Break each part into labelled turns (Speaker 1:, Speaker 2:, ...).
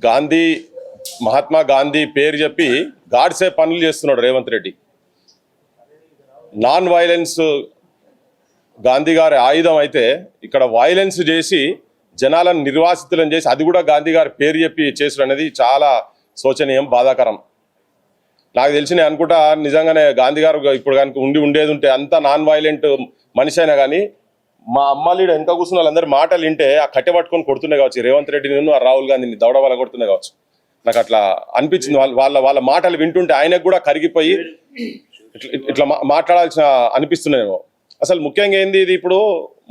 Speaker 1: గాంధీ మహాత్మా గాంధీ పేరు చెప్పి గాడ్సే పనులు చేస్తున్నాడు రేవంత్ రెడ్డి. నాన్ వైలెన్స్ గాంధీ గారి ఆయుధం అయితే ఇక్కడ వైలెన్స్ చేసి జనాలను నిర్వాసితులను చేసి అది కూడా గాంధీ గారి పేరు చెప్పి చేసుడు అనేది చాలా శోచనీయం, బాధాకరం. నాకు తెలిసి నేను అనుకుంటా నిజంగానే గాంధీ గారు ఇప్పుడు కనుక ఉండేది ఉంటే అంత నాన్ వైలెంట్ మనిషి అయినా కానీ మా అమ్మాలీడు ఎంత కూర్చున్న వాళ్ళందరూ మాటలు వింటే ఆ కట్టె పట్టుకొని కొడుతుండే కావచ్చు రేవంత్ రెడ్డిని, ఆ రాహుల్ గాంధీని దౌడ వల్ల కొడుతుండే కావచ్చు. నాకు అట్లా అనిపించింది. వాళ్ళ మాటలు వింటుంటే ఆయనకు కూడా కరిగిపోయి ఇట్లా మాట్లాడాల్సిన అనిపిస్తున్నాయేమో. అసలు ముఖ్యంగా ఏంది, ఇది ఇప్పుడు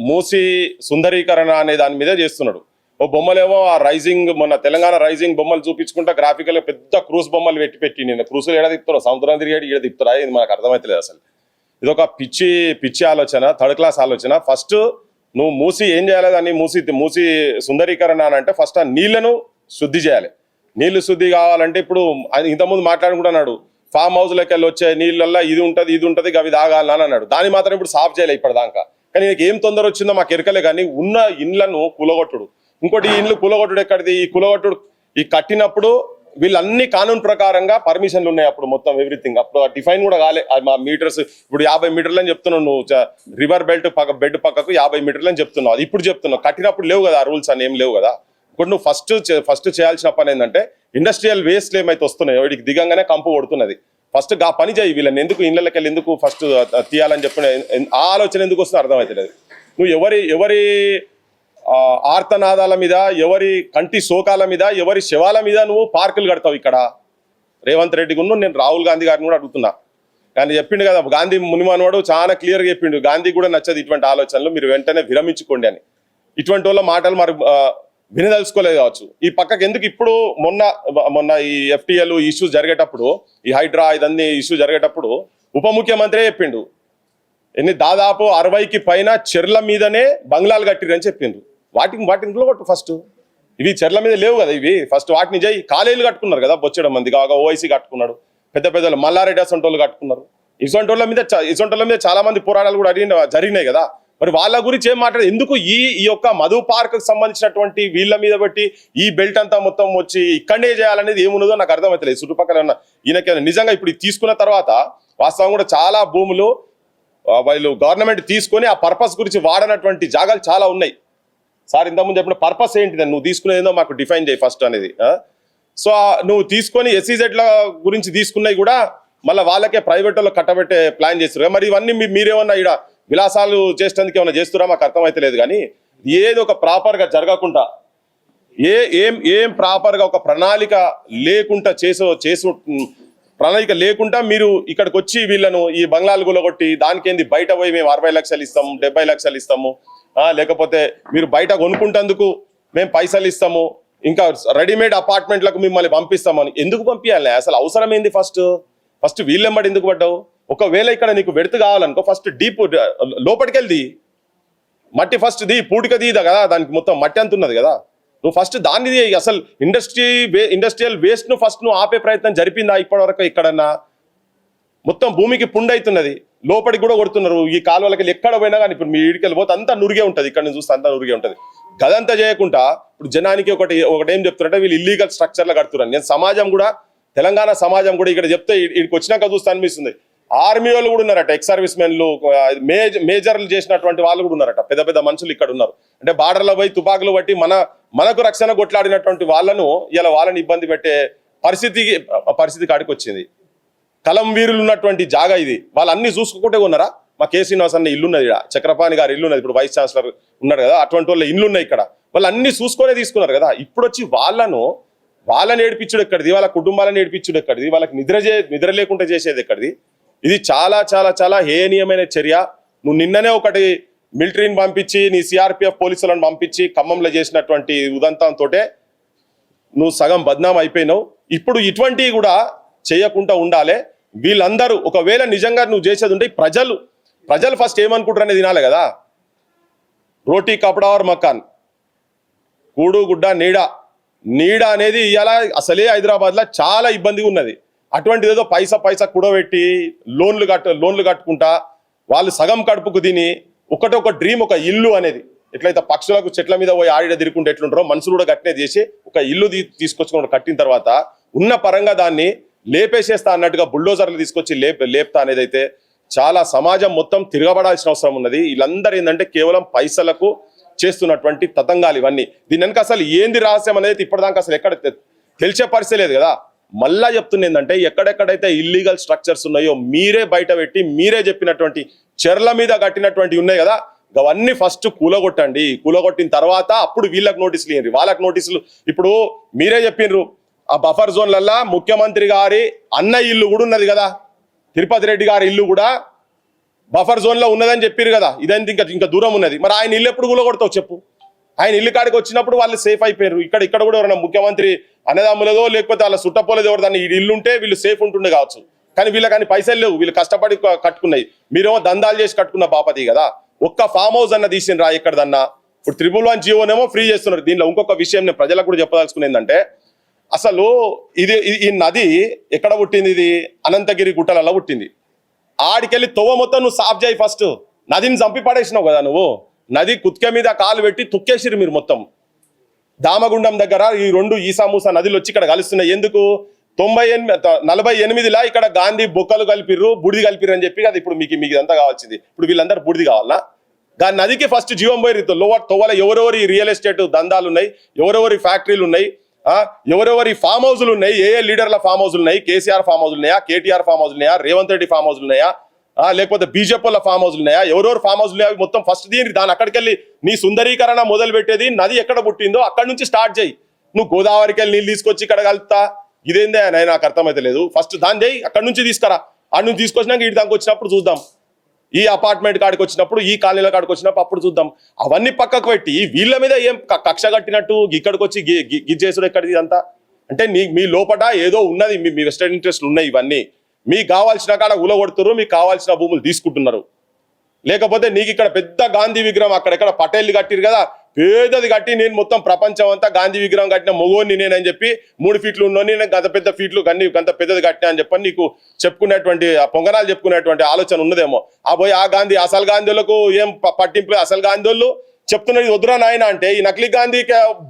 Speaker 1: మూసి సుందరీకరణ అనే దాని మీదే చేస్తున్నాడు. ఓ బొమ్మలేమో ఆ రైజింగ్, మొన్న తెలంగాణ రైజింగ్ బొమ్మలు చూపించుకుంటా గ్రాఫికల్ పెద్ద క్రూస్ బొమ్మలు పెట్టి నేను క్రూసులు ఏడా తిప్పుతారో, సముద్రం తిరిగాడు ఈడ తిప్పుతారా, ఇది మనకు అర్థమవుతలేదు. అసలు ఇది ఒక పిచ్చి ఆలోచన, థర్డ్ క్లాస్ ఆలోచన. ఫస్ట్ నువ్వు మూసి ఏం చేయాలి, దాన్ని మూసి సుందరీకరణ అని అంటే ఫస్ట్ ఆ నీళ్లను శుద్ధి చేయాలి. నీళ్లు శుద్ధి కావాలంటే ఇప్పుడు ఇంతకుముందు మాట్లాడుకుంటున్నాడు ఫామ్ హౌస్లోకి వెళ్ళి వచ్చే నీళ్ళల్లో ఇది ఉంటుంది అవి తాగాలని అన్నాడు. దాన్ని మాత్రం ఇప్పుడు సాఫ్ చేయలే ఇప్పటిదాకా. కానీ నీకు ఏం తొందర వచ్చిందో మాకు ఎరకలే. కానీ ఉన్న ఇండ్లను కూలగొట్టుడు, ఇంకోటి ఈ ఇండ్లు కూలగొట్టుడు ఎక్కడిది, ఈ కూలగొట్టుడు ఈ కట్టినప్పుడు వీళ్ళన్ని కానూన్ ప్రకారంగా పర్మిషన్లు ఉన్నాయి. అప్పుడు మొత్తం ఎవ్రీథింగ్ అప్పుడు డిఫైన్ కూడా కాలే. మా మీటర్స్ ఇప్పుడు 50 మీటర్లు అని చెప్తున్నావు నువ్వు, రివర్ బెడ్ పక్కకు 50 మీటర్లు అని చెప్తున్నావు. అది ఇప్పుడు చెప్తున్నావు, కట్టినప్పుడు లేవు కదా, ఆ రూల్స్ అని ఏం లేవు కదా. ఇప్పుడు నువ్వు ఫస్ట్ చేయాల్సిన పని ఏంటంటే ఇండస్ట్రియల్ వేస్ట్ ఏమైతే వస్తున్నాయో వీడికి దిగంగానే కంపు కొడుతున్నది. ఫస్ట్ ఆ పని చేయి. వీళ్ళని ఎందుకు ఇళ్ళకి వెళ్ళి ఎందుకు ఫస్ట్ తీయాలని చెప్తున్నా, ఆ ఆలోచన ఎందుకు వస్తుందో అర్థమవుతలేదు. నువ్వు ఎవరి ఆర్తనాదాల మీద, ఎవరి కంటి శోకాల మీద, ఎవరి శవాల మీద నువ్వు పార్కులు కడతావు. ఇక్కడ రేవంత్ రెడ్డికి నేను రాహుల్ గాంధీ గారిని కూడా అడుగుతున్నా. కానీ చెప్పిండు కదా గాంధీ మునిమానవాడు, చాలా క్లియర్గా చెప్పిండు గాంధీ కూడా నచ్చదు ఇటువంటి ఆలోచనలు, మీరు వెంటనే విరమించుకోండి అని. ఇటువంటి వాళ్ళ మాటలు మరి వినదలుచుకోలేదు కావచ్చు. ఈ పక్కకి ఎందుకు ఇప్పుడు మొన్న ఈ FTL ఇష్యూస్ జరిగేటప్పుడు, ఈ హైడ్రా ఇదన్నీ ఇష్యూ జరిగేటప్పుడు ఉప ముఖ్యమంత్రి చెప్పిండు దాదాపు 60కి పైన చెర్ల మీదనే బంగ్లాలు కట్టిరని చెప్పిండు. వాటిని కొట్టు ఫస్ట్. ఇవి చెర్ల మీద లేవు కదా ఇవి, ఫస్ట్ వాటిని చేయి. కాలేజీలు కట్టుకున్నారు కదా బొచ్చడం మంది, కాగా OIC కట్టుకున్నాడు, పెద్ద మల్లారెడ్డి అసంటోళ్ళు కట్టుకున్నారు. ఇసొంటి వాళ్ళ మీద చాలా మంది పోరాటాలు కూడా జరిగినాయి కదా. మరి వాళ్ళ గురించి ఏం మాట్లాడు ఎందుకు? ఈ యొక్క మధు పార్క్ సంబంధించినటువంటి వీళ్ళ మీద బట్టి ఈ బెల్ట్ అంతా మొత్తం వచ్చి ఇక్కడనే చేయాలనేది ఏమున్నదో నాకు అర్థమవుతలేదు. చుట్టుపక్కల ఉన్న ఈయనకి నిజంగా ఇప్పుడు తీసుకున్న తర్వాత వాస్తవం కూడా చాలా భూములు వాళ్ళు గవర్నమెంట్ తీసుకొని ఆ పర్పస్ గురించి వాడనటువంటి జాగాలు చాలా ఉన్నాయి. సార్ ఇంతకుముందు చెప్పిన పర్పస్ ఏంటిదని నువ్వు తీసుకునేదో మాకు డిఫైన్ చేయి ఫస్ట్ అనేది. సో నువ్వు తీసుకొని SEZల గురించి తీసుకున్నవి కూడా మళ్ళీ వాళ్ళకే ప్రైవేట్ వాళ్ళు కట్టబెట్టే ప్లాన్ చేస్తారు. మరి ఇవన్నీ మీరేమన్నా ఇక్కడ విలాసాలు చేసేందుకు ఏమైనా చేస్తురా మాకు అర్థమైతే లేదు. కానీ ఏది ఒక ప్రాపర్గా జరగకుండా, ఏం ప్రాపర్గా ఒక ప్రణాళిక లేకుండా ప్రణాళిక లేకుండా మీరు ఇక్కడికి వచ్చి వీళ్ళను ఈ బంగ్లాలు గులగొట్టి దానికేంది బయట పోయి మేము 60 లక్షలు ఇస్తాము, 70 లక్షలు ఇస్తాము, లేకపోతే మీరు బయట కొనుక్కుంటేందుకు మేము పైసలు ఇస్తాము, ఇంకా రెడీమేడ్ అపార్ట్మెంట్లకు మిమ్మల్ని పంపిస్తామని ఎందుకు పంపించాలి? అసలు అవసరం ఏంది? ఫస్ట్ వీళ్ళెంబడి ఎందుకు పడ్డావు? ఒకవేళ ఇక్కడ నీకు వెడత కావాలనుకో ఫస్ట్ డీప్ లోపలికెళ్ళి మట్టి ఫస్ట్ పూటిక తీదా కదా, దానికి మొత్తం మట్టి అంత ఉన్నది కదా, నువ్వు ఫస్ట్ దాన్ని అసలు ఇండస్ట్రియల్ వేస్ట్ ను ఫస్ట్ నువ్వు ఆపే ప్రయత్నం జరిపిందా ఇప్పటివరకు? ఎక్కడన్నా మొత్తం భూమికి పుండు అవుతున్నది, లోపలికి కూడా కొడుతున్నారు. ఈ కాలువలకి ఎక్కడ పోయినా కానీ ఇప్పుడు మీ ఇడికెళ్ళి పోతే అంతా నురిగే ఉంటుంది, ఇక్కడ నుంచి చూస్తే అంతా నురిగే ఉంటుంది. గదంతా చేయకుండా ఇప్పుడు జనానికి ఒకటి ఏం చెప్తున్నారంటే వీళ్ళు ఇల్లీగల్ స్ట్రక్చర్లు కడుతున్నారు. నేను సమాజం కూడా, తెలంగాణ సమాజం కూడా ఇక్కడ చెప్తే ఇక్కడికి వచ్చినాక చూస్తే అనిపిస్తుంది. ఆర్మీ వాళ్ళు కూడా ఉన్నారట, ఎక్స్ సర్వీస్ మెన్లు, మేజర్లు చేసినటువంటి వాళ్ళు కూడా ఉన్నారట, పెద్ద మనుషులు ఇక్కడ ఉన్నారు. అంటే బార్డర్లో పోయి తుపాకులు బట్టి మనకు రక్షణ కొట్లాడినటువంటి వాళ్ళను ఇలా వాళ్ళని ఇబ్బంది పెట్టే పరిస్థితి కాడికి వచ్చింది. కలం వీరులు ఉన్నటువంటి జాగా ఇది. వాళ్ళు అన్ని చూసుకుంటే ఉన్నారా? మా K. శ్రీనివాస్ అన్న ఇల్లున్నది, ఇక్కడ చక్రపాణి గారి ఇల్లున్నది, ఇప్పుడు వైస్ ఛాన్సలర్ ఉన్నారు కదా, అటువంటి వాళ్ళ ఇల్లున్నాయి ఇక్కడ. వాళ్ళు అన్ని చూసుకొనే తీసుకున్నారు కదా. ఇప్పుడు వచ్చి వాళ్ళని ఏడిపించుడు ఎక్కడిది, వాళ్ళ కుటుంబాలను ఏడిపించుడు ఎక్కడిది, వాళ్ళకి నిద్ర లేకుండా చేసేది ఎక్కడిది? ఇది చాలా చాలా చాలా హేయనీయమైన చర్య. నువ్వు నిన్ననే ఒకటి మిలిటరీని పంపించి నీ CRPF పోలీసులను పంపించి ఖమ్మంలో చేసినటువంటి ఉదంతంతో నువ్వు సగం బద్నాం అయిపోయినావు. ఇప్పుడు ఇటువంటివి కూడా చేయకుండా ఉండాలి. వీళ్ళందరూ ఒకవేళ నిజంగా నువ్వు చేసేది ఉంటే ప్రజలు ఫస్ట్ ఏమనుకుంటారు అనేది వినాలి కదా. రోటీ కపడా ఆర్ మకాన్, కూడు గుడ్డ నీడ అనేది ఇవాళ అసలే హైదరాబాద్లో చాలా ఇబ్బందిగా ఉన్నది. అటువంటిది ఏదో పైసా కూడబెట్టి లోన్లు కట్టుకుంటా వాళ్ళు సగం కడుపుకు తిని ఒక డ్రీమ్, ఒక ఇల్లు అనేది ఎట్లయితే పక్షులకు చెట్ల మీద పోయి ఆడిడ తిరుగుకుంటే ఎట్లుంటారో మనుషులు కూడా గట్టినే చేసి ఒక ఇల్లు తీసుకొచ్చుకుని కట్టిన తర్వాత ఉన్న పరంగా దాన్ని లేపేసేస్తా అన్నట్టుగా బుల్డోజర్లు తీసుకొచ్చి లేపుతా అనేది అయితే చాలా సమాజం మొత్తం తిరగబడాల్సిన అవసరం ఉన్నది. వీళ్ళందరూ ఏంటంటే కేవలం పైసలకు చేస్తున్నటువంటి తతంగాలు ఇవన్నీ. దీని వెనక అసలు ఏంది రహస్యం అనేది ఇప్పటిదాకా అసలు ఎక్కడ తెలిసే పరిస్థితి లేదు కదా. మళ్ళా చెప్తున్నా ఏంటంటే ఎక్కడెక్కడైతే ఇల్లీగల్ స్ట్రక్చర్స్ ఉన్నాయో మీరే బయట పెట్టి మీరే చెప్పినటువంటి చెర్ల మీద కట్టినటువంటి ఉన్నాయి కదా, అవన్నీ ఫస్ట్ కూలగొట్టండి. కూలగొట్టిన తర్వాత అప్పుడు వీళ్ళకి నోటీసులు ఇవ్వండి, వాళ్ళకి నోటీసులు. ఇప్పుడు మీరే చెప్పిండ్రు ఆ బఫర్ జోన్లల్లా ముఖ్యమంత్రి గారి అన్న ఇల్లు కూడా ఉన్నది కదా, తిరుపతి రెడ్డి గారి ఇల్లు కూడా బఫర్ జోన్ లో ఉన్నదని చెప్పారు కదా. ఇదంతా ఇంకా దూరం ఉన్నది. మరి ఆయన ఇల్లు ఎప్పుడు కూలగొడతావు చెప్పు? ఆయన ఇల్లు కాడికి వచ్చినప్పుడు వాళ్ళు సేఫ్ అయిపోయారు. ఇక్కడ కూడా ఎవరైనా ముఖ్యమంత్రి అన్నదమ్ములదో లేకపోతే వాళ్ళ చుట్టపోలేదో ఎవరు దాన్ని ఇల్లు ఉంటే వీళ్ళు సేఫ్ ఉంటుండే కావచ్చు. కానీ వీళ్ళకి పైసలు లేవు, వీళ్ళు కష్టపడి కట్టుకున్నాయి. మీరేమో దందాలు చేసి కట్టుకున్న బాపతి కదా. ఒక్క ఫామ్ హౌస్ అన్న తీసిండ్రా ఎక్కడదన్నా? ఇప్పుడు 111 జీవోనేమో ఫ్రీ చేస్తున్నారు. దీనిలో ఇంకొక విషయం నేను ప్రజలకు కూడా చెప్పదలుచుకునేది ఏంటంటే అసలు ఈ నది ఎక్కడ పుట్టింది? ఇది అనంతగిరి గుట్టలలో పుట్టింది. ఆడికెళ్ళి తొవ్వ మొత్తం నువ్వు సాఫ్ చేయి. ఫస్ట్ నదిని చంపి పడేసినావు కదా నువ్వు. నది కుత్కె మీద కాలు పెట్టి తొక్కేసిరు మీరు మొత్తం. దామగుండం దగ్గర ఈ రెండు ఈసామూసా నదులు వచ్చి ఇక్కడ కలుస్తున్నాయి. ఎందుకు? 48 ఇక్కడ గాంధీ బొక్కలు కలిపిర్రు, బుడిది కలిపిర్రు అని చెప్పి కదా ఇప్పుడు మీకు ఇదంతా కావాల్సింది. ఇప్పుడు వీళ్ళందరూ బుడిది కావాలా? దాని నదికి ఫస్ట్ జీవం పోయి తొవ్వల ఎవరెవరి రియల్ ఎస్టేట్ దందాలు ఉన్నాయి, ఎవరెవరి ఫ్యాక్టరీలు ఉన్నాయి, ఎవరెవరి ఫామ్ హౌస్లు ఉన్నాయి, ఏ లీడర్ల ఫామ్ హౌస్లు ఉన్నాయి, కేసీఆర్ ఫామ్ హౌస్లు ఉన్నాయా, కేటీఆర్ ఫామ్ హౌస్లు ఉన్నాయా, రేవంత్ రెడ్డి ఫామ్ హౌస్లు ఉన్నాయా, లేకపోతే బీజేపీల ఫామ్ హౌస్లు ఉన్నాయా, ఎవరెవరు ఫామ్ హౌస్లు ఉన్నాయా మొత్తం ఫస్ట్ దాని అక్కడికి వెళ్ళి నీ సుందరీకరణ మొదలు పెట్టేది నది ఎక్కడ పుట్టిందో అక్కడి నుంచి స్టార్ట్ చేయి. నువ్వు గోదావరికి వెళ్ళి నీళ్ళు తీసుకొచ్చి ఇక్కడ కలుపుతా ఇదేందే అని నాకు అర్థమైతే లేదు. ఫస్ట్ దాని చేయి, అక్కడి నుంచి తీసుకురా. అక్కడి నుంచి తీసుకొచ్చినాక ఇటు దానికి వచ్చినప్పుడు చూద్దాం. ఈ అపార్ట్మెంట్ కాడికి వచ్చినప్పుడు, ఈ కాలనీల కాడికి వచ్చినప్పుడు అప్పుడు చూద్దాం. అవన్నీ పక్కకు పెట్టి వీళ్ళ మీద ఏం కక్ష కట్టినట్టు ఇక్కడికి వచ్చి గిజ్జేసుడు ఎక్కడిది అంతా అంటే మీ లోపల ఏదో ఉన్నది, మీ వెస్టర్న్ ఇంట్రెస్ట్లు ఉన్నాయి. ఇవన్నీ మీకు కావాల్సిన కాడ ఉలగొడుతున్నారు, మీకు కావాల్సిన భూములు తీసుకుంటున్నారు. లేకపోతే నీకు ఇక్కడ పెద్ద గాంధీ విగ్రహం అక్కడెక్కడ పటేళ్ళు కట్టిరు కదా, పేదది కట్టి నేను మొత్తం ప్రపంచం అంతా గాంధీ విగ్రహం కట్టిన మొగోని నేనని చెప్పి 3 ఫీట్లు ఉన్నోని నేను గంత పెద్ద ఫీట్లు గంత పెద్దది కట్టినా అని చెప్పని నీకు చెప్పుకునేటువంటి పొంగనాలు చెప్పుకునేటువంటి ఆలోచన ఉన్నదేమో. పోయి ఆ గాంధీ అసలు గాంధీలకు ఏం పట్టింపు? అసలు గాంధీ వాళ్ళు చెప్తున్నది వద్దురా నాయన అంటే ఈ నకిలీ గాంధీ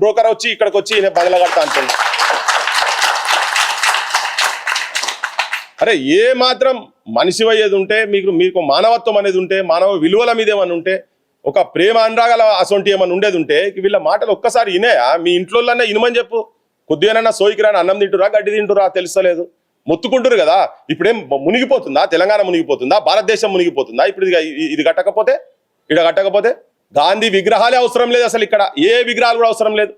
Speaker 1: బ్రోకర్ వచ్చి ఇక్కడికి వచ్చి నేను బదల కడతా అంటుంది. అరే ఏ మాత్రం మనిషి అయ్యేది ఉంటే మీకు మానవత్వం అనేది ఉంటే, మానవ విలువల మీద ఏమన్నా ఉంటే, ఒక ప్రేమ అనురాగాల అసొంటి ఏమన్నా ఉండేది ఉంటే వీళ్ళ మాటలు ఒక్కసారి వినేయా? మీ ఇంట్లోనే ఇనుమని చెప్పు. కొద్దిగానన్నా సోయికి రాని అన్నం తింటురా, గడ్డి తింటురా తెలుస్తలేదు. మొత్తుకుంటారు కదా. ఇప్పుడేం మునిగిపోతుందా? తెలంగాణ మునిగిపోతుందా? భారతదేశం మునిగిపోతుందా? ఇప్పుడు ఇది కట్టకపోతే గాంధీ విగ్రహాలే అవసరం లేదు అసలు. ఇక్కడ ఏ విగ్రహాలు కూడా అవసరం లేదు.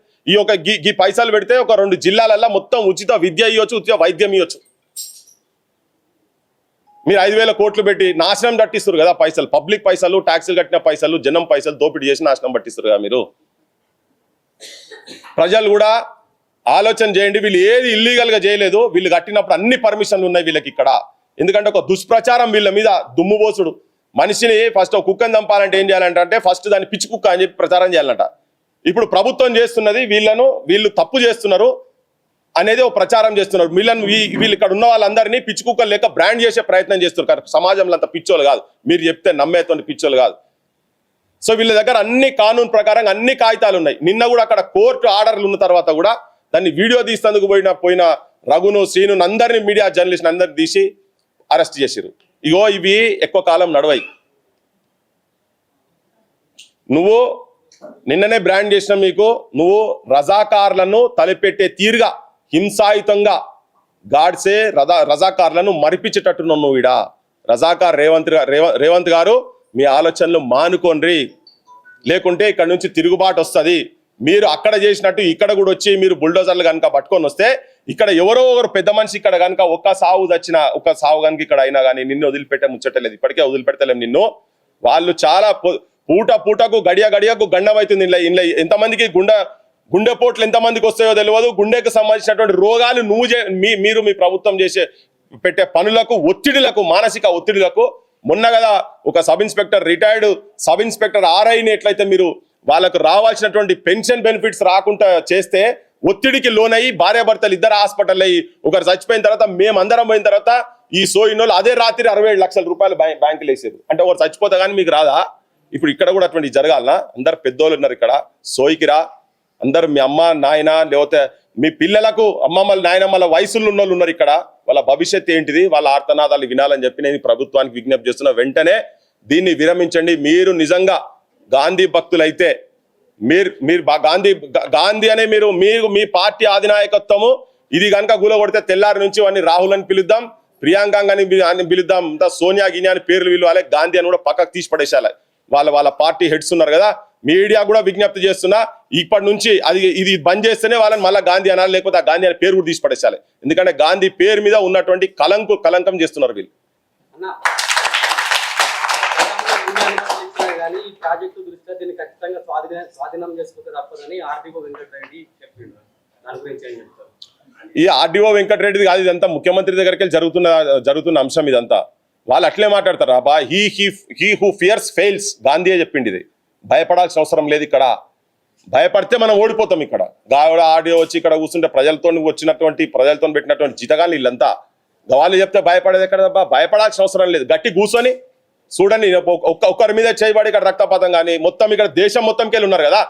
Speaker 1: ఈ పైసలు పెడితే ఒక 2 జిల్లాలల్లో మొత్తం ఉచిత విద్య ఇవ్వచ్చు, ఉచిత వైద్యం ఇవ్వచ్చు. మీరు 5,000 కోట్లు పెట్టి నాశనం పట్టిస్తారు కదా పైసలు. పబ్లిక్ పైసలు, ట్యాక్సులు కట్టిన పైసలు, జనం పైసలు దోపిడీ చేసి నాశనం పట్టిస్తారు కదా మీరు. ప్రజలు కూడా ఆలోచన చేయండి. వీళ్ళు ఏది ఇల్లీగల్ గా చేయలేదు. వీళ్ళు కట్టినప్పుడు అన్ని పర్మిషన్లు ఉన్నాయి వీళ్ళకి ఇక్కడ. ఎందుకంటే ఒక దుష్ప్రచారం వీళ్ళ మీద దుమ్ము పోసుడు. మనిషిని ఫస్ట్ ఒక కుక్కని చంపాలంటే ఏం చేయాలంటే ఫస్ట్ దాన్ని పిచ్చి కుక్క అని చెప్పి ప్రచారం చేయాలంట. ఇప్పుడు ప్రభుత్వం చేస్తున్నది వీళ్ళు తప్పు చేస్తున్నారు అనేది ఒక ప్రచారం చేస్తున్నారు. వీళ్ళు ఇక్కడ ఉన్న వాళ్ళందరినీ పిచ్చి కుక్కలు లేక బ్రాండ్ చేసే ప్రయత్నం చేస్తున్నారు. సమాజంలో అంత పిచ్చోళ్ళు కాదు, మీరు చెప్తే నమ్మేటువంటి పిచ్చోళ్ళు కాదు. సో వీళ్ళ దగ్గర అన్ని కానూన్ ప్రకారంగా అన్ని కాగితాలు ఉన్నాయి. నిన్న కూడా అక్కడ కోర్టు ఆర్డర్లు ఉన్న తర్వాత కూడా దాన్ని వీడియో తీసేందుకు పోయిన రఘును, శ్రీను అందరినీ, మీడియా జర్నలిస్ట్ అందరినీ తీసి అరెస్ట్ చేసిరు. ఇవి ఎక్కువ కాలం నడవాయి. నువ్వు నిన్ననే బ్రాండ్ చేసిన నువ్వు రజాకార్లను తలపెట్టే తీరుగా హింసాయుతంగా గాడ్సే రజాకార్లను మరిపించేటట్టున్నావు నువ్వు. రజాకార్ రేవంత్ గారు మీ ఆలోచనలు మానుకోండి, లేకుంటే ఇక్కడ నుంచి తిరుగుబాటు వస్తుంది. మీరు అక్కడ చేసినట్టు ఇక్కడ కూడా వచ్చి మీరు బుల్డోజర్లు కనుక పట్టుకొని వస్తే ఇక్కడ ఎవరో ఒకరు పెద్ద మనిషి ఇక్కడ కనుక ఒక్క సావు కనుక ఇక్కడ అయినా కానీ నిన్ను వదిలిపెట్టే ముచ్చటలేదు. ఇప్పటికే వదిలిపెడతలేము నిన్ను. వాళ్ళు చాలా పూటకు గడియకు గండం అవుతుంది. ఇంట్లో ఎంతమందికి గుండెపోట్లు ఎంతమందికి వస్తాయో తెలియదు. గుండెకు సంబంధించినటువంటి రోగాలు మీరు మీ ప్రభుత్వం పెట్టే పనులకు, ఒత్తిడిలకు, మానసిక ఒత్తిడిలకు. మొన్న కదా ఒక రిటైర్డ్ సబ్ ఇన్స్పెక్టర్ ఆర్ఐని ఎట్లయితే మీరు వాళ్ళకు రావాల్సినటువంటి పెన్షన్ బెనిఫిట్స్ రాకుండా చేస్తే ఒత్తిడికి లోనయ్యి భార్యాభర్తలు ఇద్దరు హాస్పిటల్ అయ్యి ఒకరు చచ్చిపోయిన తర్వాత మేమందరం పోయిన తర్వాత ఈ సోయినోళ్ళు అదే రాత్రి 67 లక్షల రూపాయలు బ్యాంకులు వేసారు. అంటే ఒకరు చచ్చిపోతే కానీ మీకు రాదా? ఇప్పుడు ఇక్కడ కూడా అటువంటి జరగాలనా? అందరు పెద్దోళ్ళు ఉన్నారు ఇక్కడ, సోయికిరా అందరు మీ అమ్మ నాయన లేకపోతే మీ పిల్లలకు అమ్మమ్మల నాయనమ్మల వయసులో ఉన్న వాళ్ళు ఉన్నారు ఇక్కడ, వాళ్ళ భవిష్యత్తు ఏంటిది, వాళ్ళ ఆర్తనాదాలు వినాలని చెప్పి నేను ప్రభుత్వానికి విజ్ఞప్తి చేస్తున్నా. వెంటనే దీన్ని విరమించండి. మీరు నిజంగా గాంధీ భక్తులైతే మీరు గాంధీ అనే మీరు మీ పార్టీ అధినాయకత్వము ఇది కనుక గులగొడితే తెల్లారి నుంచి వాడిని రాహుల్ అని పిలుద్దాం, ప్రియాంక అని పిలుద్దాం, సోనియా గినియా అని పేర్లు పిలవాలి, గాంధీ అని కూడా పక్కకు తీసి పడేసాలి. వాళ్ళ పార్టీ హెడ్స్ ఉన్నారు కదా, మీడియా కూడా విజ్ఞప్తి చేస్తున్నా, ఇప్పటి నుంచి ఇది బంద్ చేస్తేనే వాళ్ళని మళ్ళీ గాంధీ అనాలి, లేకపోతే ఆ గాంధీ అనే పేరు కూడా తీసి పడేసాలి. ఎందుకంటే గాంధీ పేరు మీద ఉన్నటువంటి కలంకం చేస్తున్నారు వీళ్ళు. ఈ ఆర్డీఓ వెంకటరెడ్డి కాదు, ఇదంతా ముఖ్యమంత్రి దగ్గరికి జరుగుతున్న అంశం ఇదంతా. వాళ్ళు అట్లే మాట్లాడతారు అబ్బా, he who fears fails, Gandhi చెప్పింది. ఇది భయపడాల్సిన అవసరం లేదు. ఇక్కడ భయపడితే మనం ఓడిపోతాం. ఇక్కడ గావిడ ఆడియో వచ్చి ఇక్కడ కూర్చుంటే ప్రజలతో పెట్టినటువంటి జితగాళ్ళు వీళ్ళంతా. వాళ్ళు చెప్తే భయపడేది ఎక్కడ? భయపడాల్సిన అవసరం లేదు. గట్టి కూర్చొని చూడండి, ఒక్కరి మీద చేయబడి ఇక్కడ రక్తపాతం కానీ మొత్తం ఇక్కడ దేశం మొత్తంకి వెళ్ళి ఉన్నారు కదా,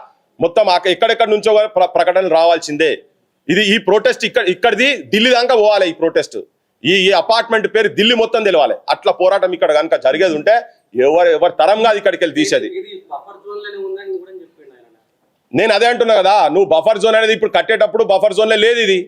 Speaker 1: మొత్తం ఎక్కడెక్కడ నుంచో ప్రకటనలు రావాల్సిందే. ఈ ప్రొటెస్ట్ ఇక్కడిది ఢిల్లీ దాకా పోవాలి. ఈ ప్రొటెస్ట్ ఈ అపార్ట్మెంట్ పేరు ఢిల్లీ మొత్తం తెలవాలి. అట్లా పోరాటం ఇక్కడ కనుక జరిగేది ఉంటే ఎవరి తరం కాదు ఇక్కడికి వెళ్ళి తీసేది. నేను అదే అంటున్నా కదా, నువ్వు బఫర్ జోన్ అనేది ఇప్పుడు కట్టేటప్పుడు బఫర్ జోన్లే లేదు. ఇది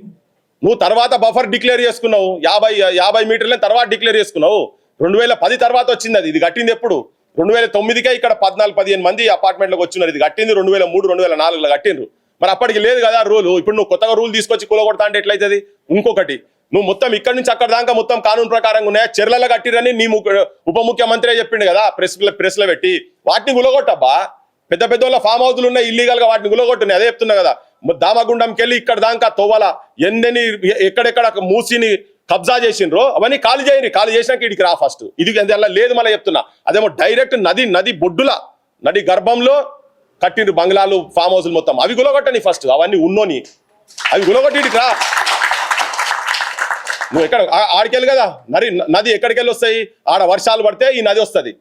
Speaker 1: నువ్వు తర్వాత బఫర్ డిక్లేర్ చేసుకున్నావు, 50 మీటర్ల తర్వాత డిక్లేర్ చేసుకున్నావు. 2010 తర్వాత వచ్చింది అది. ఇది కట్టింది ఎప్పుడు? 2009కే ఇక్కడ 14-15 మంది అపార్ట్మెంట్లకు వచ్చినారు. ఇది కట్టింది 2003-2004లో కట్టిండ్రు. మరి అప్పటికి లేదు కదా రూల్. ఇప్పుడు నువ్వు కొత్తగా రూల్ తీసుకొచ్చి కూలగొడతా అంటే ఎట్లయితుంది? ఇంకొకటి, నువ్వు మొత్తం ఇక్కడి నుంచి అక్కడ దాకా మొత్తం కానూన్ ప్రకారంగా ఉన్నాయా, చెర్లలో కట్టిరని నీ ఉప ముఖ్యమంత్రి చెప్పిండు కదా ప్రెస్ లో పెట్టి. వాటిని గులగొట్టబ్బా. పెద్ద వాళ్ళ ఫామ్ హౌస్లు ఉన్నాయి ఇల్లీగల్ గా, వాటిని గులగొట్టున్నాయి. అదే చెప్తున్నా కదా, దామగుండంకి వెళ్ళి ఇక్కడ దాకా తోవల ఎన్నెన్ని ఎక్కడెక్కడ మూసిని కబ్జా చేసిండ్రో అవన్నీ ఖాళీ చేయరు. ఖాళీ చేసినాక ఇడికి రా ఫస్ట్. ఇది అలా లేదు మళ్ళీ చెప్తున్నా. అదేమో డైరెక్ట్ నది బొడ్డుల నది గర్భంలో కట్టిండ్రు బంగ్లాలు ఫామ్ హౌస్లు మొత్తం. అవి గులగొట్టని ఫస్ట్, అవన్నీ ఉన్నోని అవి గులగొట్టి ఇడికి రా. నువ్వు ఎక్కడ ఆడికెళ్ళి కదా నది ఎక్కడికి వెళ్ళి వస్తాయి? ఆడ వర్షాలు పడితే ఈ నది వస్తుంది.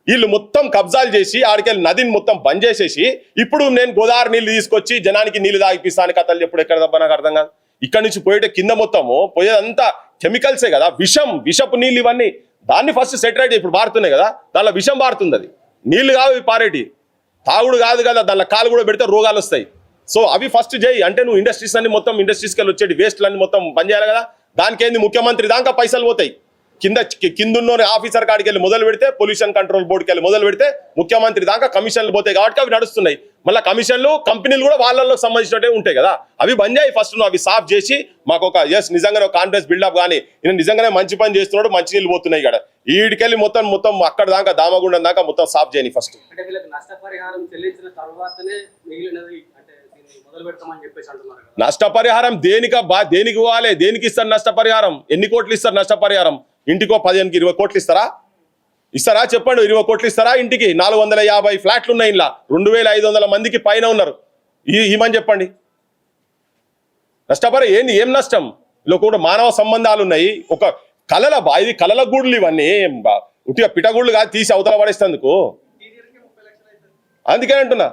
Speaker 1: వీళ్ళు మొత్తం కబ్జాలు చేసి ఆడికెళ్ళి నదిని మొత్తం బంద్ చేసేసి ఇప్పుడు నేను గోదావరి నీళ్లు తీసుకొచ్చి జనానికి నీళ్లు తాగిపిస్తాను కథలు చెప్పుడు ఎక్కడ తప్ప నాకు అర్థం కాదు. ఇక్కడ నుంచి పోయేట కింద మొత్తము పోయేదంతా కెమికల్సే కదా, విషపు నీళ్ళు ఇవన్నీ. దాన్ని ఫస్ట్ సెటరేట్ ఇప్పుడు పారుతున్నాయి కదా, దానిలో విషం పారుతుంది. అది నీళ్లు కావు పారేటి, తాగుడు కాదు కదా, దానిలో కాలు కూడా పెడితే రోగాలు వస్తాయి. సో అవి ఫస్ట్ చేయి. అంటే నువ్వు ఇండస్ట్రీస్ అన్ని మొత్తం ఇండస్ట్రీస్కి వెళ్ళి వచ్చేటి వేస్ట్లన్నీ మొత్తం బంద్ చేయాలి కదా. దానికి ఏంది, ముఖ్యమంత్రి దాకా పైసలు పోతాయి. కిందున్న ఆఫీసర్ కాడికి వెళ్ళి మొదలు పెడితే, పొల్యూషన్ కంట్రోల్ బోర్డుకి వెళ్ళి మొదలు పెడితే ముఖ్యమంత్రి దాకా కమిషన్లు పోతాయి. కాబట్టి అవి నడుస్తున్నాయి. మళ్ళీ కమిషన్లు కంపెనీలు కూడా వాళ్ళలో సంబంధించినట్టే ఉంటాయి కదా, అవి బంద్ చేయి ఫస్ట్. నువ్వు అవి సాఫ్ చేసి మాకు ఒక నిజంగానే ఒక కాన్ఫిడెన్స్ బిల్డప్ కానీ ఈయన నిజంగానే మంచి పని చేస్తున్నాడు, మంచి నీళ్ళు పోతున్నాయి ఇక్కడ ఈడికెళ్ళి మొత్తం అక్కడ దాకా దామగుండం దాకా మొత్తం సాఫ్ చేయని ఫస్ట్. నష్టపరిహారం దేనికి ఇవ్వాలి? దేనికి ఇస్తారు నష్టపరిహారం? ఎన్ని కోట్లు ఇస్తారు నష్టపరిహారం? ఇంటికో 15-20 కోట్లు ఇస్తారా చెప్పండి. 20 కోట్లు ఇస్తారా? ఇంటికి 450 ఫ్లాట్లు ఉన్నాయి, ఇలా 2500 మందికి పైన ఉన్నారు. ఇమని చెప్పండి. నష్టపరిహారం ఏం నష్టం? ఇలా కూడా మానవ సంబంధాలు ఉన్నాయి. ఒక ఇది కలల గూడులు ఇవన్నీ, ఉట్టిగా పిటగూళ్ళు కాదు తీసి అవతల పడేస్తేందుకు. అందుకని అంటున్నా,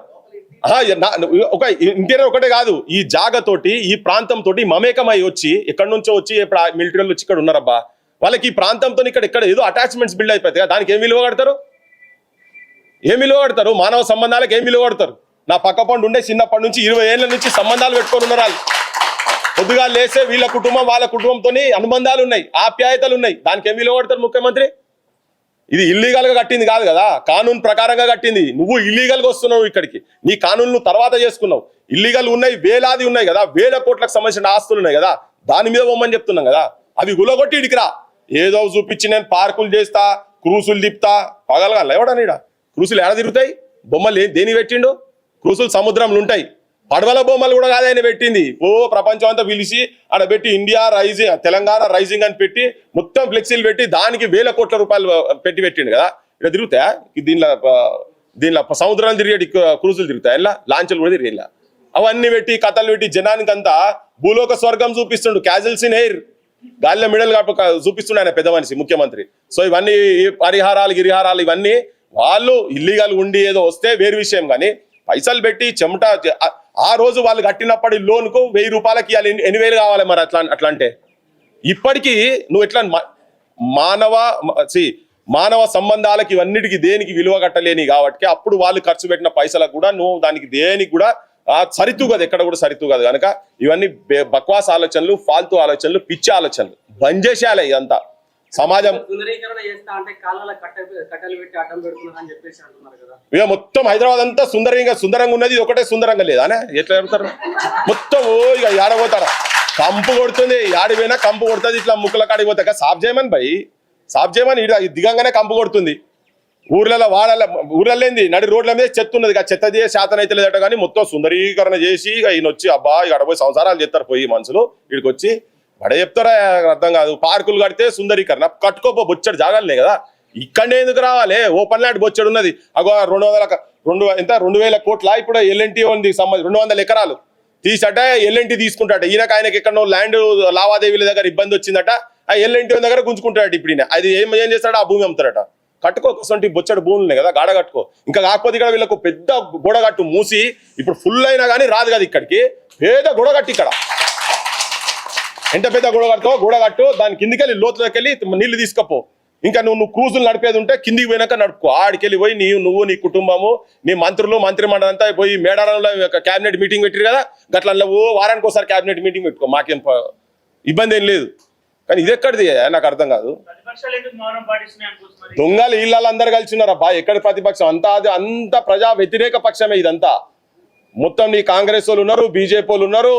Speaker 1: ఒక ఇంటీరియర్ ఒకటే కాదు, ఈ జాగతోటి ఈ ప్రాంతంతో మమేకమై వచ్చి ఎక్కడి నుంచో వచ్చి ఇప్పుడు మిలిటరీ వచ్చి ఇక్కడ ఉన్నారబ్బా, వాళ్ళకి ఈ ప్రాంతంతో ఇక్కడ ఏదో అటాచ్మెంట్స్ బిల్డ్ అయిపోతాయి. దానికి ఏం విలువ కడతారు? మానవ సంబంధాలకు ఏం విలువ కడతారు? నా పక్క పండు ఉండే చిన్నప్పటి నుంచి 20 ఏళ్ల నుంచి సంబంధాలు పెట్టుకొని ఉన్నారు వాళ్ళు. పొద్దుగా లేసే వీళ్ళ కుటుంబం వాళ్ళ కుటుంబంతో అనుబంధాలు ఉన్నాయి, ఆప్యాయతలు ఉన్నాయి. దానికి ఏం విలువ కడతారు ముఖ్యమంత్రి? ఇది ఇల్లీగల్ గా కట్టింది కాదు కదా, కానూన్ ప్రకారంగా కట్టింది. నువ్వు ఇల్లీగల్ గా వస్తున్నావు ఇక్కడికి, నీ కానూన్లు తర్వాత చేసుకున్నావు. ఇల్లీగల్ ఉన్నాయి, వేలాది ఉన్నాయి కదా, 1000 కోట్లకు సంబంధించిన ఆస్తులు ఉన్నాయి కదా, దాని మీద పోమని చెప్తున్నాం కదా. అవి గులగొట్టి ఇడికిరా. ఏదో చూపించి నేను పార్కులు చేస్తా, క్రూసులు తిప్పుతా, పగలగా లేవడానిడా క్రూసులు ఎడ తిరుగుతాయి? బొమ్మలు దేని పెట్టిండు? క్రూసులు సముద్రంలో ఉంటాయి. పడవల బొమ్మలు కూడా కాదు ఆయన పెట్టింది. ప్రపంచం అంతా పిలిచి ఆడ పెట్టి ఇండియా రైజింగ్, తెలంగాణ రైజింగ్ అని పెట్టి మొత్తం ఫ్లెక్సీలు పెట్టి దానికి 1000 కోట్ల రూపాయలు పెట్టిండు కదా. ఇక్కడ తిరుగుతాయా? దీనిలో సముద్రాలు తిరిగేటి క్రూజులు తిరుగుతాయి, ఇలా లాంచులు కూడా తిరిగి ఇలా అవన్నీ పెట్టి కథలు పెట్టి జనానికంతా భూలోక స్వర్గం చూపిస్తుండు. క్యాజువల్స్ ఇన్ ఎయిర్, గాలిలో మిడల్ చూపిస్తుండే ఆయన పెద్ద మనిషి ముఖ్యమంత్రి. సో ఇవన్నీ పరిహారాలు గిరిహారాలు ఇవన్నీ వాళ్ళు ఇల్లీగల్ ఉండి ఏదో వస్తే వేరు విషయం, కానీ పైసలు పెట్టి చెమట ఆ రోజు వాళ్ళు కట్టినప్పటి లోన్కు 1000 రూపాయలకి ఇవ్వాలి, 8,000 కావాలి. మరి అట్లా అంటే ఇప్పటికీ నువ్వు ఎట్లా మానవ సంబంధాలకి ఇవన్నిటికి దేనికి విలువ కట్టలేని కాబట్టి అప్పుడు వాళ్ళు ఖర్చు పెట్టిన పైసలకు కూడా నువ్వు దానికి దేనికి కూడా సరితూగదు, ఎక్కడ కూడా సరితూగదు. కనుక ఇవన్నీ బక్వాస్ ఆలోచనలు, ఫాల్తూ ఆలోచనలు, పిచ్చి ఆలోచనలు బంద్ చేసేయాలి. ఇదంతా సమాజం ఇక మొత్తం హైదరాబాద్ అంతా సుందరంగా ఉన్నది, ఒకటే సుందరంగా లేదా ఎట్లా చెప్తారు? మొత్తం ఇక ఆడబోతారా, కంపు కొడుతుంది, ఆడి పోయినా కంపు కొడుతుంది, ఇట్లా ముక్కల కాడికి పోతాక సాఫ్ చేయమని భయ్, సాఫ్ చేయమని దిగంగానే కంపు కొడుతుంది. ఊర్లలో ఏంది నడి రోడ్ల మీద చెత్త ఉన్నది, చెత్త చేసే శాతం అయితే లేదట, కానీ మొత్తం సుందరీకరణ చేసి ఇక ఈయన వచ్చి అబ్బా ఇక అడపోయి సంసారాలు చేస్తారు పోయి మనుషులు, వీడికి వచ్చి బడ చెప్తారా అర్థం కాదు. పార్కులు కడితే సుందరీకరణ, కట్టుకోపో బొచ్చడు జాగాలనే కదా, ఇక్కడనే ఎందుకు రావాలి? ఓపెన్ ల్యాండ్ బొచ్చడు ఉన్నది. అగో 2,000 కోట్ల ఇప్పుడు ఎల్ఎన్టీ ఉంది సంబంధించి 200 ఎకరాలు తీసట ఎల్ఎన్టీ తీసుకుంటాట. ఆయనకి ఎక్కడో ల్యాండ్ లావాదేవీల దగ్గర ఇబ్బంది వచ్చిందట, ఆ ఎల్ఎన్టీ దగ్గర గుంజుకుంటాడట. ఇప్పుడు అది ఏం చేస్తాడు, ఆ భూమి అమ్ముతాడట. కట్టుకోసంటి బొచ్చడు భూములున్నాయి కదా, గాడ కట్టుకో. ఇంకా కాకపోతే ఇక్కడ వీళ్ళకు పెద్ద గోడగట్టు మూసి ఇప్పుడు ఫుల్ అయినా కానీ రాదు కదా ఇక్కడికి, పేద గోడగట్టు ఇక్కడ. ఎంత పెద్ద గోడగట్టు దాని కిందికి వెళ్ళి లోతులోకి వెళ్ళి నీళ్లు తీసుకపో. ఇంకా నువ్వు క్రూజులు నడిపేది ఉంటే కిందికి పోయినాక నడుపుకో. ఆడికెళ్ళి పోయి నువ్వు నీ కుటుంబము నీ మంత్రులు మంత్రిమండలి అంతా పోయి మేడారంలో క్యాబినెట్ మీటింగ్ పెట్టారు కదా, గట్ల వారానికి ఒకసారి క్యాబినెట్ మీటింగ్ పెట్టుకో, మాకేం ఇబ్బంది ఏం లేదు. కానీ ఇది ఎక్కడిది నాకు అర్థం కాదు. దొంగలు ఇళ్ళందరూ కలిసి ఉన్నారు అబ్బా, ఎక్కడ ప్రతిపక్షం? అంత ప్రజా వ్యతిరేక పక్షమే ఇదంతా. మొత్తం నీ కాంగ్రెస్ వాళ్ళు ఉన్నారు, బీజేపీ వాళ్ళు ఉన్నారు,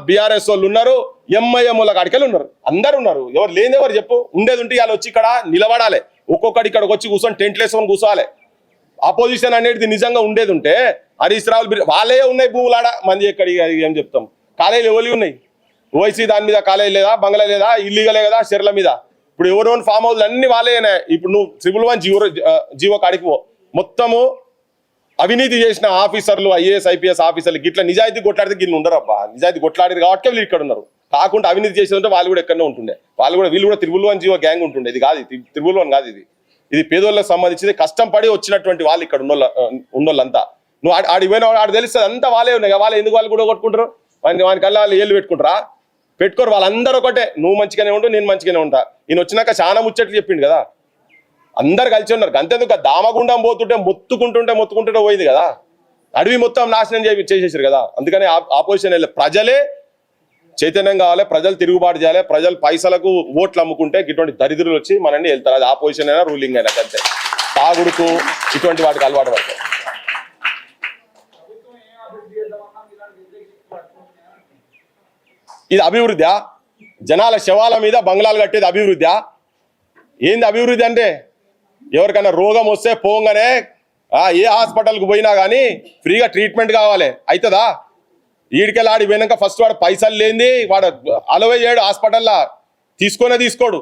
Speaker 1: బీఆర్ఎస్ వాళ్ళు ఉన్నారు, ఎంఐఎం వాళ్ళ కాడికెళ్ళి ఉన్నారు, అందరు ఉన్నారు. ఎవరు లేని ఎవరు చెప్పు? ఉండేది ఉంటే వాళ్ళు వచ్చి ఇక్కడ నిలబడాలి, ఒక్కొక్కటి ఇక్కడికి వచ్చి కూర్చొని టెంట్లు వేసుకొని కూర్చోవాలి. ఆపోజిషన్ అనేది నిజంగా ఉండేది ఉంటే హరీష్ రావులు వాళ్ళే ఉన్నాయి భూములాడ, మంది ఎక్కడి ఏం చెప్తాం? కాలేజీలు ఎవరి ఉన్నాయి? ఓవైసీ దాని మీద కాలేజీ లేదా, బంగ్లా లేదా, ఇల్లీగలే కదా షెర్ల మీద. ఇప్పుడు ఎవరోని ఫామ్ హౌస్ అన్ని వాళ్ళేనే. ఇప్పుడు నువ్వు 111 జీవో కాడికి పో, మొత్తము అవినీతి చేసిన ఆఫీసర్లు, ఐఏఎస్ ఐపీఎస్ ఆఫీసర్లు గిట్లా నిజాయితీ కొట్లాడితే గిట్లు ఉండరు అబ్బా. నిజాయితీ కొట్లాడారు కాబట్టి వీళ్ళు ఇక్కడ ఉన్నారు. కాకుండా అవినీతి చేసేదంటే వాళ్ళు కూడా ఎక్కడనే ఉంటుండే, వీళ్ళు కూడా 111 జీవో గ్యాంగ్ ఉంటుండే. ఇది కాదు, 111 కాదు, ఇది పేదోళ్ళకి సంబంధించింది. కష్టం పడి వచ్చినటువంటి వాళ్ళు ఇక్కడ ఉన్నోళ్ళంతా. నువ్వు ఆడిపోయిన ఆడు తెలుస్తుంది అంతా వాళ్ళే ఉన్నాయి. వాళ్ళు ఎందుకు వాళ్ళు కూడా కొట్టుకుంటారు? వానికల్లా వాళ్ళు ఏళ్ళు పెట్టుకుంటారా? పెట్టుకోరు. వాళ్ళందరూ ఒకటే, నువ్వు మంచిగానే ఉండు, నేను మంచిగానే ఉంటా. ఈయన వచ్చినాక చాలా ముచ్చట్లు చెప్పిండు కదా, అందరు కలిసి ఉన్నారు. అంతేందుకు దామగుండం పోతుంటే మొత్తుకుంటుంటే పోయింది కదా, అడవి మొత్తం నాశనం చేసేసారు కదా. అందుకని ఆపోజిషన్ ప్రజలే చైతన్యం కావాలి, ప్రజలు తిరుగుబాటు చేయాలి. ప్రజలు పైసలకు ఓట్లు అమ్ముకుంటే ఇటువంటి దరిద్రులు వచ్చి మనల్ని వెళ్తారు. అది ఆపోజిషన్ అయినా రూలింగ్ అయినా అంతే. తాగుడుకు ఇటువంటి వాటికి అలవాటు పడతారు. ఇది అభివృద్ధి? జనాల శవాల మీద బంగ్లాలు కట్టేది అభివృద్ధి? ఏంది అభివృద్ధి అంటే? ఎవరికైనా రోగం వస్తే పోగానే ఏ హాస్పిటల్కి పోయినా కానీ ఫ్రీగా ట్రీట్మెంట్ కావాలి, అవుతుందా? ఈడికెళ్ళి ఆడి పోయినాక ఫస్ట్ వాడు పైసలు లేనిది వాడు అలవై చేయడు, హాస్పిటల్లో తీసుకోడు.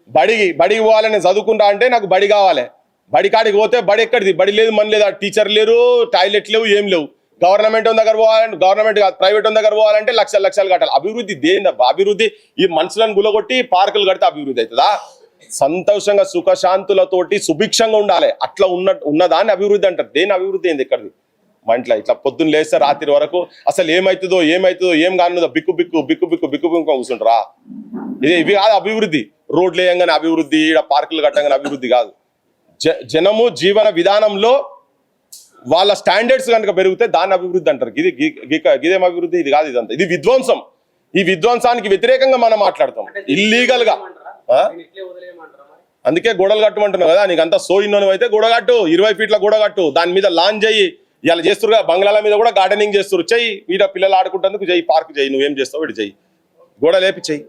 Speaker 1: బడికి పోవాలని చదువుకుంటా అంటే నాకు బడి కావాలి, బడి కాడికి పోతే బడి ఎక్కడిది? బడి లేదు, మన లేదు, టీచర్ లేరు, టాయిలెట్ లేవు, ఏం లేవు. గవర్నమెంట్ దగ్గర పోవాలంటే గవర్నమెంట్ కాదు, ప్రైవేట్ దగ్గర పోవాలంటే లక్షలు కట్టాలి. అభివృద్ధి దేనిదబ్బా? అభివృద్ధి ఈ మనుషులను గులగొట్టి పార్కులు కడితే అభివృద్ధి అవుతుందా? సంతోషంగా సుఖశాంతులతోటి సుభిక్షంగా ఉండాలి. అట్లా ఉన్నదాన్ని అభివృద్ధి అంటారు. దేని అభివృద్ధి ఏంది ఎక్కడిది? మా ఇంట్లో ఇట్లా పొద్దున్న లేస్తే రాత్రి వరకు అసలు ఏమవుతుందో ఏం కానుందో బిక్కు కూర్చుంటారా? ఇవి కాదు అభివృద్ధి. రోడ్లు వేయంగానే అభివృద్ధి, ఇక్కడ పార్కులు కట్టంగానే అభివృద్ధి కాదు. జనము జీవన విధానంలో వాళ్ళ స్టాండర్డ్స్ కనుక పెరిగితే దాన్ని అభివృద్ధి అంటారు. ఇదేం అభివృద్ధి? ఇది కాదు, ఇదంతా ఇది విధ్వంసం. ఈ విధ్వంసానికి వ్యతిరేకంగా మనం మాట్లాడతాం ఇల్లీగల్ గా. అందుకే గోడలు కట్టమంటున్నావు కదా, నీకు అంతా సోయిన్నోను అయితే గోడగట్టు, 20 ఫీట్ల గోడగట్టు, దాని మీద లాన్ చెయ్యి. ఇలా చేస్తురు కదా, బంగ్లాల మీద కూడా గార్డెనింగ్ చేస్తున్నారు, చెయ్యి. వీడ పిల్లలు ఆడుకుంటేందుకు చెయ్యి, పార్క్ చెయ్యి, నువ్వేం చేస్తావు వీడు చెయ్యి, గోడ లేపి చెయ్యి.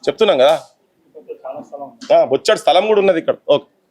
Speaker 1: చెప్తున్నాం కదా, బొచ్చడి స్థలం కూడా ఉన్నది ఇక్కడ. ఓకే.